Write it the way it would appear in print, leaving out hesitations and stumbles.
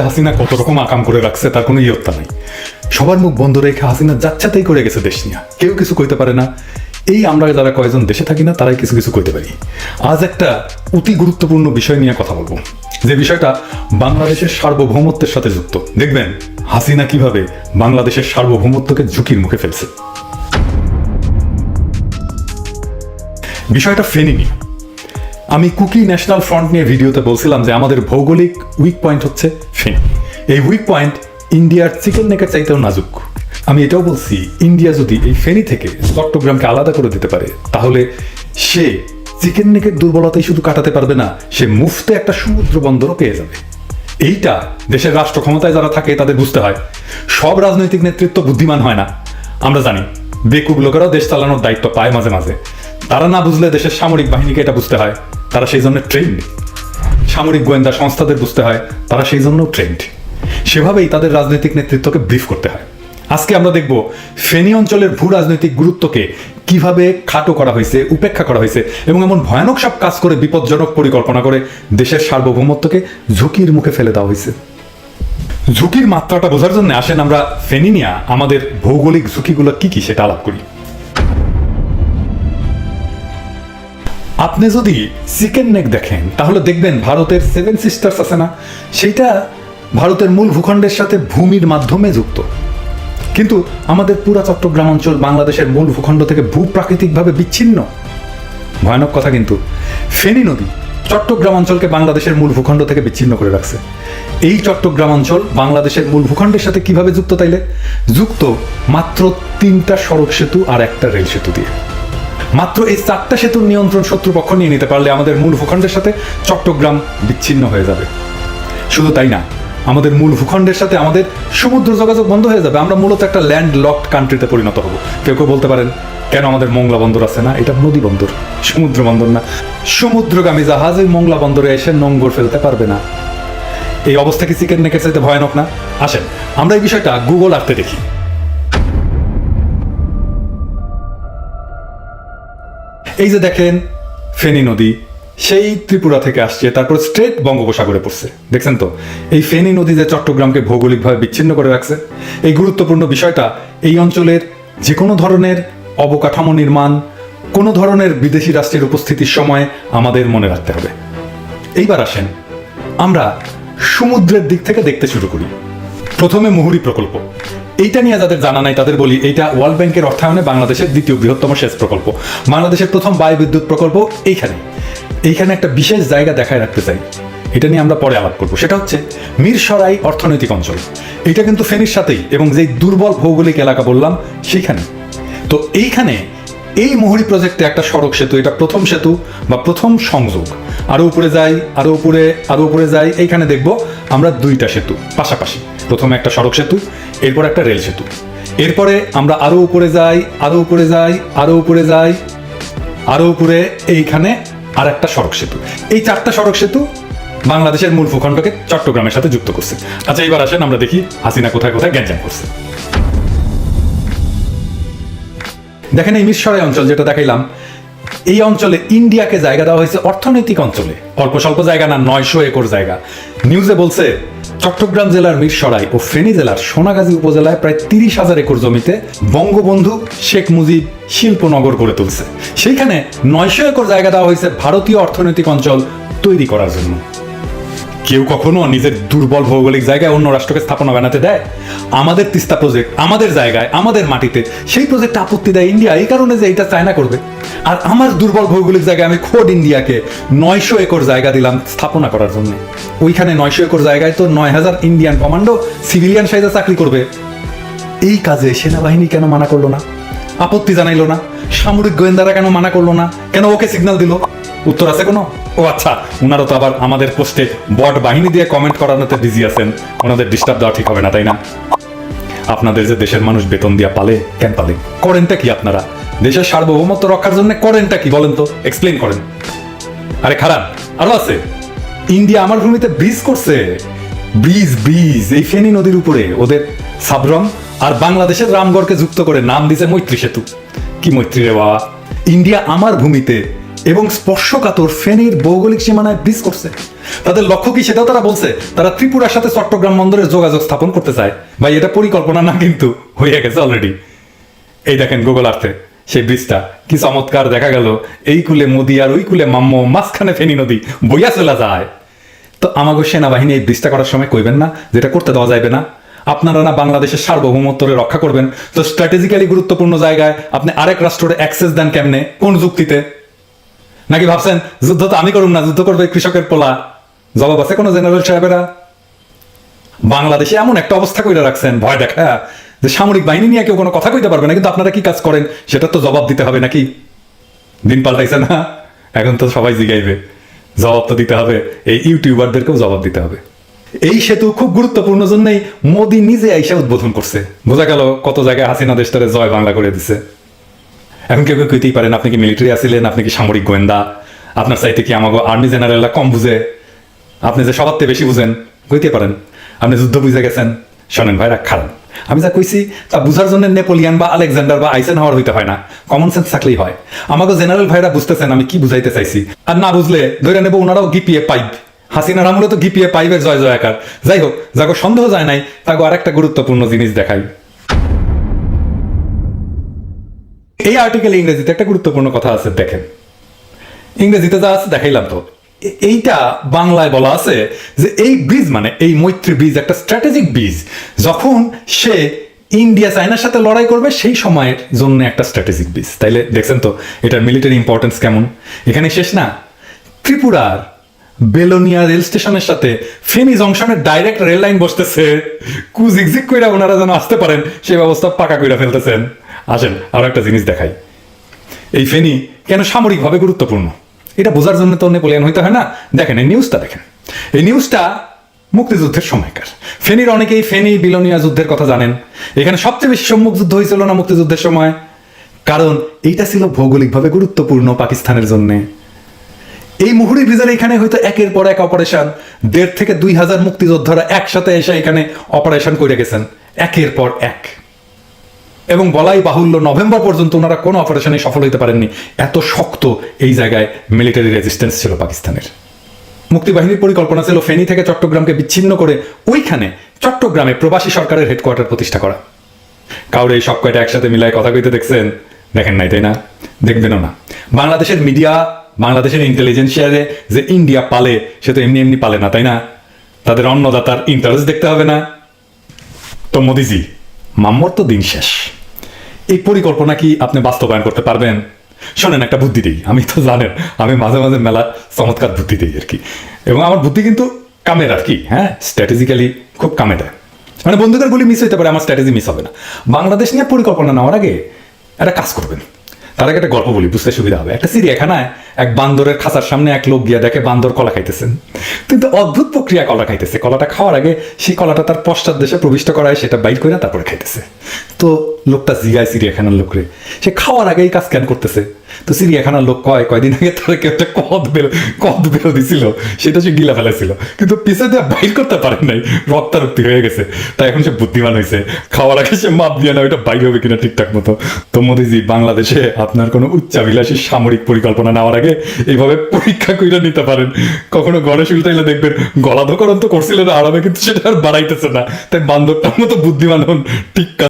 হাসিনা কত রকম আকাম করে রাখছে তার কোনো ইয়ত্তা নাই। সবার মুখ বন্ধ রেখে হাসিনা যাচ্ছাতেই করে গেছে দেশ নিয়ে, কেউ কিছু কইতে পারে না। এই আমরা যারা কয়েকজন দেশে থাকি না তারাই কিছু কিছু কইতে পারি। আজ একটা অতি গুরুত্বপূর্ণ বিষয় নিয়ে কথা বলবো, যে বিষয়টা বাংলাদেশের সার্বভৌমত্বের সাথে যুক্ত। দেখবেন হাসিনা কিভাবে বাংলাদেশের সার্বভৌমত্বকে ঝুঁকির মুখে ফেলছে। বিষয়টা ফেনী নিয়ে। আমি কুকি ন্যাশনাল ফ্রন্ট নিয়ে ভিডিওতে বলছিলাম যে আমাদের ভৌগোলিক উইক পয়েন্ট হচ্ছে ফেনী। এই উইক পয়েন্ট ইন্ডিয়ার চিকেন নেকের চাইতেও নাজুক। আমি এটাও বলছি, ইন্ডিয়া যদি এই ফেনী থেকে চট্টগ্রামকে আলাদা করে দিতে পারে, তাহলে সে চিকেন নেকের দুর্বলতাই শুধু কাটাতে পারবে না, সে মুফতে একটা সমুদ্র বন্দরও পেয়ে যাবে। এইটা দেশের রাষ্ট্র ক্ষমতায় যারা থাকে তাদের বুঝতে হয়। সব রাজনৈতিক নেতৃত্ব বুদ্ধিমান হয় না, আমরা জানি। বেকুব লোকেরাও দেশ চালানোর দায়িত্ব পায় মাঝে মাঝে। তারা না বুঝলে দেশের সামরিক বাহিনীকে এটা বুঝতে হয়, তারা সেই জন্য ট্রেন্ড। সামরিক গোয়েন্দা সংস্থাদের বুঝতে হয়, তারা সেই জন্য ট্রেন্ড। সেভাবেই তাদের রাজনৈতিক নেতৃত্বকে ব্রিফ করতে হয়। আজকে আমরা দেখব ফেনী অঞ্চলের ভূ রাজনৈতিক গুরুত্বকে কিভাবে খাটো করা হয়েছে, উপেক্ষা করা হয়েছে, এবং এমন ভয়ানক সব কাজ করে বিপজ্জনক পরিকল্পনা করে দেশের সার্বভৌমত্বকে ঝুঁকির মুখে ফেলে দেওয়া হয়েছে। ঝুঁকির মাত্রাটা বোঝার জন্য আসেন আমরা ফেনী নিয়ে আমাদের ভৌগোলিক ঝুঁকিগুলো কি কি সেটা আলাপ করি। আপনি যদি চিকেন নেক দেখেন তাহলে দেখবেন ভারতের 7 সিস্টার্স আছে না, সেইটা ভারতের মূল ভূখণ্ডের সাথে ভূমির মাধ্যমে যুক্ত। কিন্তু আমাদের পুরা চট্টগ্রাম অঞ্চল বাংলাদেশের মূল ভূখণ্ড থেকে ভূপ্রাকৃতিকভাবে বিচ্ছিন্ন। ভয়ানক কথা, কিন্তু ফেনী নদী চট্টগ্রাম অঞ্চলকে বাংলাদেশের মূল ভূখণ্ড থেকে বিচ্ছিন্ন করে রাখছে। এই চট্টগ্রাম অঞ্চল বাংলাদেশের মূল ভূখণ্ডের সাথে কিভাবে যুক্ত? তাইলে যুক্ত মাত্র 3টা সড়ক সেতু আর একটা রেল সেতু দিয়ে। মাত্র এই 4টা সেতুর নিয়ন্ত্রণ শত্রুপক্ষ নিয়ে নিতে পারলে আমাদের মূল ভূখণ্ডের সাথে চট্টগ্রাম বিচ্ছিন্ন হয়ে যাবে। শুধু তাই না, আমাদের মূল ভূখণ্ডের সাথে আমাদের সমুদ্র যোগাযোগ বন্ধ হয়ে যাবে। আমরা মূলত একটা ল্যান্ড লকড কান্ট্রিতে পরিণত হব। কেউ কেউ বলতে পারেন, কেন আমাদের মোংলা বন্দর আছে না? এটা নদী বন্দর, সমুদ্র বন্দর না। সমুদ্রগামী জাহাজ ওই মোংলা বন্দরে এসে নোঙর ফেলতে পারবে না। এই অবস্থা কি চিকেন নেকের চাইতে ভয়ানক না? আসেন আমরা এই বিষয়টা গুগল আর্থে দেখি। এই যে দেখেন ফেনী নদী সেই ত্রিপুরা থেকে আসছে, তারপর স্ট্রেট বঙ্গোপসাগরে পড়ছে। দেখছেন তো এই ফেনী নদী যে চট্টগ্রামকে ভৌগোলিকভাবে বিচ্ছিন্ন করে রাখছে। এই গুরুত্বপূর্ণ বিষয়টা এই অঞ্চলের যে কোনো ধরনের অবকাঠামো নির্মাণ, কোনো ধরনের বিদেশি রাষ্ট্রের উপস্থিতির সময় আমাদের মনে রাখতে হবে। এইবার আসেন আমরা সমুদ্রের দিক থেকে দেখতে শুরু করি। প্রথমে মুহুরী প্রকল্প। এইটা নিয়ে যাদের জানা নাই তাদের বলি, এইটা ওয়ার্ল্ড ব্যাংকের অর্থায়নে বাংলাদেশের দ্বিতীয় বৃহত্তম সেচ প্রকল্প। বাংলাদেশের প্রথম বায়ু বিদ্যুৎ প্রকল্প এইখানে একটা বিশেষ জায়গা দেখায় রাখতে চাই। এটা নিয়ে আমরা পরে আলাপ করবো। সেটা হচ্ছে মিরসরাই অর্থনৈতিক অঞ্চল। এটা কিন্তু ফেনীর সাথেই, এবং যেই দুর্বল ভৌগোলিক এলাকা বললাম সেইখানে। তো এইখানে এই মুহুরী প্রজেক্টে একটা সড়ক সেতু, এটা প্রথম সেতু বা প্রথম সংযোগ। আরো উপরে যাই, আরো উপরে যাই, এইখানে দেখবো আমরা 2টা সেতু পাশাপাশি। প্রথমে একটা সড়ক সেতু, এরপর একটা রেল সেতু। এরপরে আমরা আরো উপরে যাই, আরো উপরে এইখানে আর একটা সড়ক সেতু। এই 4টা সড়ক সেতু বাংলাদেশের মূল ভূখণ্ডকে চট্টগ্রামের সাথে যুক্ত করছে। আচ্ছা এবার আসেন আমরা দেখি হাসিনা কোথায় কোথায় গ্যাঞ্জাম করছে। দেখেন এই মিরসরাই অঞ্চল যেটা দেখাইলাম, এই অঞ্চলে ইন্ডিয়াকে জায়গা দেওয়া হয়েছে অর্থনৈতিক অঞ্চলে। অল্প স্বল্প জায়গা না, 900 একর জায়গা। নিউজে বলছে চট্টগ্রাম জেলার মিরসরাই ও ফেনী জেলার সোনাগাজী উপজেলায় প্রায় 30,000 একর জমিতে বঙ্গবন্ধু শেখ মুজিব শিল্পনগর গড়ে তুলছে। সেইখানে 900 একর জায়গা দেওয়া হয়েছে ভারতীয় অর্থনৈতিক অঞ্চল তৈরি করার জন্য। কেউ কখনো নিজের দুর্বল ভৌগোলিক জায়গায় অন্য রাষ্ট্রকে স্থাপনা বানাতে দেয়? আমাদের তিস্তা প্রজেক্ট আমাদের জায়গায়, আমাদের মাটিতে, সেই প্রজেক্টে আপত্তি দেয় ইন্ডিয়া এই কারণে যে এটা চায়না করবে। আর আমার দুর্বল ভৌগোলিক জায়গায় আমি খোদ ইন্ডিয়াকে 900 একর জায়গা দিলাম স্থাপনা করার জন্য। ওইখানে 900 একর জায়গায় তো 9,000 ইন্ডিয়ান কমান্ডো সিভিলিয়ান সাইজে চাকরি করবে। এই কাজে সেনাবাহিনী কেন মানা করলো না? আপত্তি জানাইলো না? সামরিক গোয়েন্দারা কেন মানা করলো না? কেন ওকে সিগন্যাল দিল? উত্তর আছে কোনো? ও আচ্ছা, ওনারা তো আবার আমাদের পোস্টে বট বাহিনী দিয়ে কমেন্ট করানোতে বিজি আছেন। ওনাদের ডিস্টার্ব দেওয়া ঠিক হবে না, তাই না? আপনাদের যে দেশের মানুষ বেতন দিয়া পালে, কেন পালে? করেনটা কি আপনারা? দেশের সার্বভৌমত্ব রক্ষার জন্য করেনটা কি বলেন তো? এক্সপ্লেইন করেন। আরে খারাপ আরো আছে। ইন্ডিয়া আমার ভূমিতে ব্রিজ করছে। ব্রিজ এই ফেনী নদীর উপরে ওদের সাবরং আর বাংলাদেশের রামগড়কে যুক্ত করে নাম দিছে মৈত্রী সেতু। কি মৈত্রী রে বাবা! ইন্ডিয়া আমার ভূমিতে এবং স্পর্শকাতর ফেনীর ভৌগোলিক সীমানায় ব্রিজ করছে। তাদের লক্ষ্য কি সেটাও তারা বলছে। তারা ত্রিপুরার সাথে চট্টগ্রাম বন্দরের যোগাযোগ স্থাপন করতে চায়। ভাই এটা পরিকল্পনা না, কিন্তু হয়ে গেছে অলরেডি। এই দেখেন গুগল আর্থে সেই ব্রিজটা কি চমৎকার দেখা গেল। এই কুলে মোদি আর ওই কুলে মাম্ম, মাঝখানে ফেনী নদী বইয়া চলে যায়। তো আমাগো সেনাবাহিনী এই ব্রিজটা করার সময় কইবেন না যেটা করতে দেওয়া যাবে না? আপনারা না বাংলাদেশের সার্বভৌমত্বরে রক্ষা করবেন, তো স্ট্র্যাটেজিক্যালি গুরুত্বপূর্ণ জায়গায় আপনি আরেক রাষ্ট্রের অ্যাক্সেস দেন কেমনে, কোন যুক্তিতে? নাকি ভাবছেন যুদ্ধ তো আমি করুন না, যুদ্ধ করবে কৃষকের পোলা? জবাব আছে কোনো জেনারেল সাহেবেরা? বাংলাদেশে এমন একটা অবস্থা করে রাখছেন ভয় দেখা যে সামরিক বাহিনী নিয়ে কেউ কোনো কথা কইতে পারবে না, কিন্তু আপনারা কি কাজ করেন সেটা তো জবাব দিতে হবে নাকি? দিন পাল্টাইছে না, এখন তো সবাই জিগাইবে, জবাব তো দিতে হবে। এই ইউটিউবারদেরকেও জবাব দিতে হবে। এই সেতু খুব গুরুত্বপূর্ণ জন্যই মোদি নিজে আইসা উদ্বোধন করছে। বোঝা গেল কত জায়গায় হাসিনা দেশটারে জয় বাংলা করে দিছে। এখন কেউ কেউ কইতেই পারেন আপনি কি মিলিটারি আছিলেন, আপনি কি সামরিক গোয়েন্দা, আপনার চাইতে কি আমাকে আর্মি জেনারেলরা কম বুঝে, আপনি যে সবার থেকে বেশি বুঝেন, কইতে পারেন। আপনি যুদ্ধ বুঝে গেছেন। শোনেন ভাইরা, খারাপ আমি যা কইছি তা বুঝার জন্য নেপোলিয়ান বা আলেকজান্ডার বা আইসেন হাওয়ার হইতে হয় না, কমন সেন্স থাকলেই হয়। আমাকে জেনারেল ভাইরা বুঝতেছেন আমি কি বুঝাইতে চাইছি, আর না বুঝলে ধরে নেবো ওনারাও গিপিএ পাইপ। হাসিনার আমলে তো গিপিএ পাইপের জয় জয়াকার। যাই হোক, যাকে সন্দেহ যায় নাই তাকে আরেকটা গুরুত্বপূর্ণ জিনিস দেখাই। এই আর্টিকেলে ইংরেজিতে একটা গুরুত্বপূর্ণ কথা আছে, দেখেন। ইংরেজিতে যা আছে দেখাইলাম তো, এইটা বাংলায় বলা আছে যে এই ব্রিজ মানে এই মৈত্রী ব্রিজ একটা স্ট্র্যাটেজিক ব্রিজ। যখন সে ইন্ডিয়া চায়নার সাথে লড়াই করবে সেই সময়ের জন্য একটা স্ট্র্যাটেজিক ব্রিজ। তাইলে দেখছেন তো এটার মিলিটারি ইম্পর্টেন্স কেমন। এখানে শেষ না, ত্রিপুরার বেলোনিয়া রেল স্টেশনের সাথে ফেনী জংশনের ডাইরেক্ট রেল লাইন বসতেছে। কুজিকজিক কইরা ওনারা যেন আসতে পারেন সেই ব্যবস্থা পাকা কইরা ফেলতেছেন। আসেন আরো একটা জিনিস দেখাই। এই ফেনী কেন সামরিকভাবে গুরুত্বপূর্ণ এটা বোঝার জন্য তো নেপোলিয়ান হইতে হয় না। দেখেন এই নিউজটা দেখেন। এই নিউজটা মুক্তিযুদ্ধের সময়কার। ফেনীর অনেকেই ফেনী বিলোনিয়া যুদ্ধের কথা জানেন। এখানে সবচেয়ে বেশি সম্মুখ যুদ্ধ হয়েছিল না মুক্তিযুদ্ধের সময়, কারণ এইটা ছিল ভৌগোলিকভাবে গুরুত্বপূর্ণ পাকিস্তানের জন্য। এই মুহুরী ব্রিজের এখানে হয়তো একের পর এক অপারেশন, 1,500 থেকে 2,000 মুক্তিযোদ্ধারা একসাথে এসে এখানে অপারেশন করে গেছেন একের পর এক। এবং বলাই বাহুল্য নভেম্বর পর্যন্ত ওনারা কোনো অপারেশনে সফল হইতে পারেননি, এত শক্ত এই জায়গায় মিলিটারি রেজিস্ট্যান্স ছিল পাকিস্তানের। মুক্তিবাহিনীর পরিকল্পনা ছিল ফেনী থেকে চট্টগ্রামকে বিচ্ছিন্ন করে ওইখানে চট্টগ্রামে প্রবাসী সরকারের হেডকোয়ার্টার প্রতিষ্ঠা করা। কাউরে এই সব কয়টা একসাথে মিলায় কথা কইতে দেখছেন? দেখেন নাই, তাই না? দেখবেনও না। বাংলাদেশের মিডিয়া, বাংলাদেশের ইন্টেলিজেন্সিয়ারে যে ইন্ডিয়া পালে সে তো এমনি এমনি পালে না, তাই না? তাদের অন্নদাতার ইন্টারেস্ট দেখতে হবে না? তো মোদিজি, মাম্মর তো দিন শেষ। এই পরিকল্পনা কি আপনি বাস্তবায়ন করতে পারবেন? শোনেন একটা বুদ্ধি দিই, আমি তো জানেন আমি মাঝে মাঝে মেলা চমৎকার বুদ্ধি দিই আর কি, এবং আমার বুদ্ধি কিন্তু কামের আর কি। হ্যাঁ, স্ট্র্যাটেজিক্যালি খুব কামে দেয়। মানে বন্ধুদের গুলি মিস হইতে পারে, আমার স্ট্র্যাটেজি মিস হবে না। বাংলাদেশ নিয়ে পরিকল্পনা নেওয়ার আগে একটা কাজ করবেন। তার আগে একটা গল্প বলি, বুঝতে সুবিধা হবে। একটা চিড়িয়াখানায় এক বান্দরের খাঁচার সামনে এক লোক গিয়া দেখে বান্দর কলা খাইতেছেন, কিন্তু অদ্ভুত প্রক্রিয়া কলা খাইতেছে। কলাটা খাওয়ার আগে সেই কলাটা তার পশ্চাৎ দেশে প্রবিষ্ট করায়, সেটা বাইর করে তারপরে খাইতেছে। তো লোকটা জিগায় চিড়িয়াখানার লোকরে, সে খাওয়ার আগেই কাজ কেন করতেছে? তো চিড়িয়াখানার লোক কয়দিন আগে তার কেউ একটা কদ বেল দিছিল, সেটা সে গিলা ফেলেছিল, কিন্তু পিছে দিয়ে বাইর করতে পারেন নাই, রক্তারক্তি হয়ে গেছে। তাই এখন সে বুদ্ধিমান হয়েছে, খাওয়ার আগে সে মাপ দিয়ে না ওইটা বাইর হবে কিনা ঠিকঠাক মতো। তো মোদিজি, বাংলাদেশে আপনার কোনো উচ্চাভিলাষী সামরিক পরিকল্পনা নেওয়ার আগে এইভাবে পরীক্ষা করে নিতে পারেন। কখনো গণেশ উল্টাইলে দেখবেন গলাধকরণ তো করছিলেন আরামে, কিন্তু সেটা আর বাড়াইতেছে না। তাই বান্দরটার মতো বুদ্ধিমান হন, ঠিক